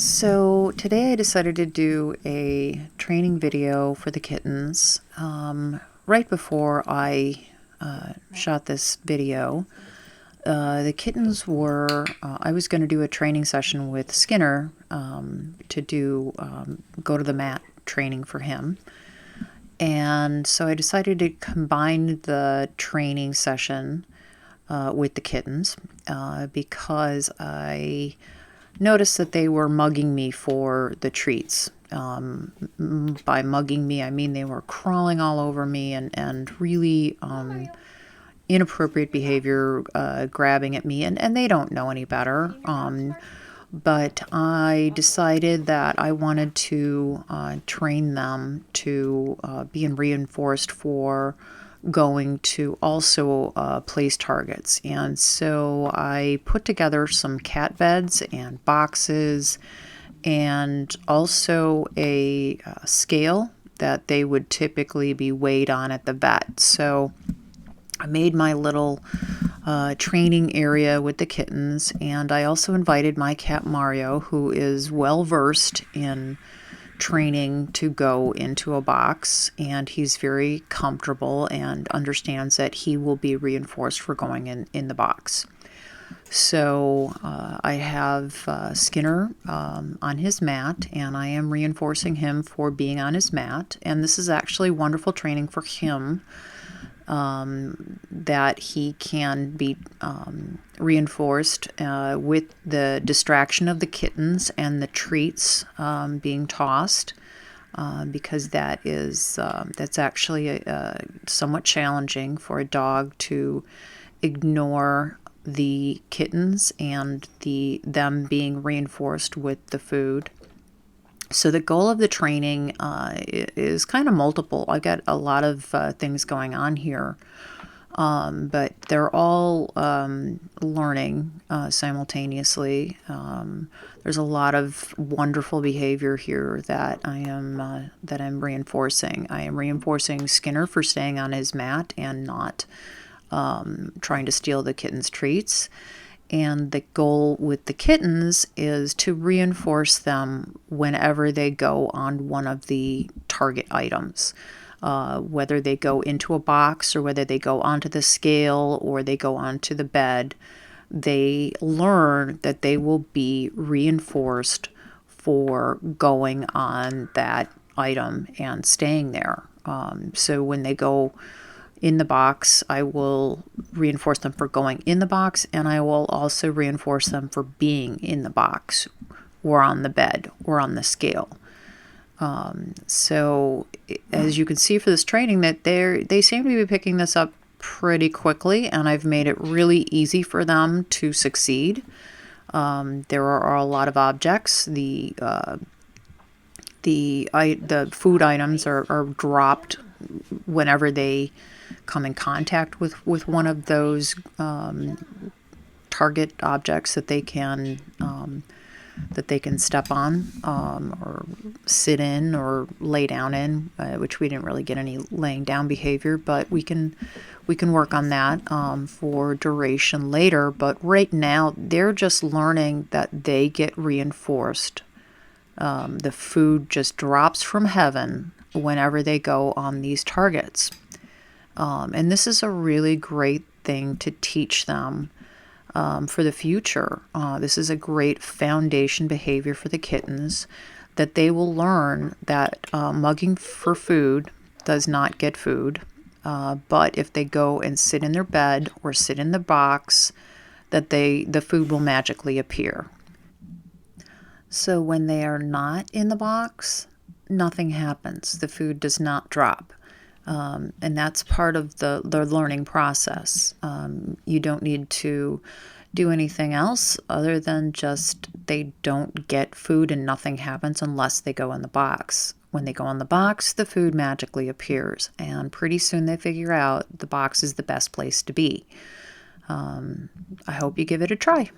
So today I decided to do a training video for the kittens. Right before I shot this video, the kittens were, I was going to do a training session with Skinner to do go to the mat training for him. And so I decided to combine the training session with the kittens because I noticed that they were mugging me for the treats. By mugging me, I mean they were crawling all over me and really inappropriate behavior, grabbing at me, and they don't know any better. But I decided that I wanted to train them to being reinforced for going to also place targets. And so I put together some cat beds and boxes and also a scale that they would typically be weighed on at the vet. So I made my little training area with the kittens, and I also invited my cat Mario, who is well versed in training, to go into a box, and he's very comfortable and understands that he will be reinforced for going in the box. So I have Skinner on his mat, and I am reinforcing him for being on his mat, and this is actually wonderful training for him, that he can be reinforced with the distraction of the kittens and the treats being tossed, because that's actually somewhat challenging for a dog to ignore the kittens and them being reinforced with the food. So the goal of the training is kind of multiple. I've got a lot of things going on here, but they're all learning simultaneously. There's a lot of wonderful behavior here that I'm reinforcing. I am reinforcing Skinner for staying on his mat and not trying to steal the kittens' treats. And the goal with the kittens is to reinforce them whenever they go on one of the target items, whether they go into a box or whether they go onto the scale or they go onto the bed. They learn that they will be reinforced for going on that item and staying there. So when they go in the box, I will reinforce them for going in the box, and I will also reinforce them for being in the box or on the bed or on the scale. So as you can see for this training, that they seem to be picking this up pretty quickly, and I've made it really easy for them to succeed. There are a lot of objects. The food items are dropped whenever they come in contact with one of those target objects that they can step on, or sit in or lay down in, which we didn't really get any laying down behavior, but we can work on that for duration later. But right now they're just learning that they get reinforced. The food just drops from heaven whenever they go on these targets. And this is a really great thing to teach them for the future. This is a great foundation behavior for the kittens, that they will learn that mugging for food does not get food. But if they go and sit in their bed or sit in the box, that the food will magically appear. So when they are not in the box, nothing happens. The food does not drop. And that's part of the learning process. You don't need to do anything else other than just they don't get food and nothing happens unless they go in the box. When they go in the box, the food magically appears, and pretty soon they figure out the box is the best place to be. I hope you give it a try.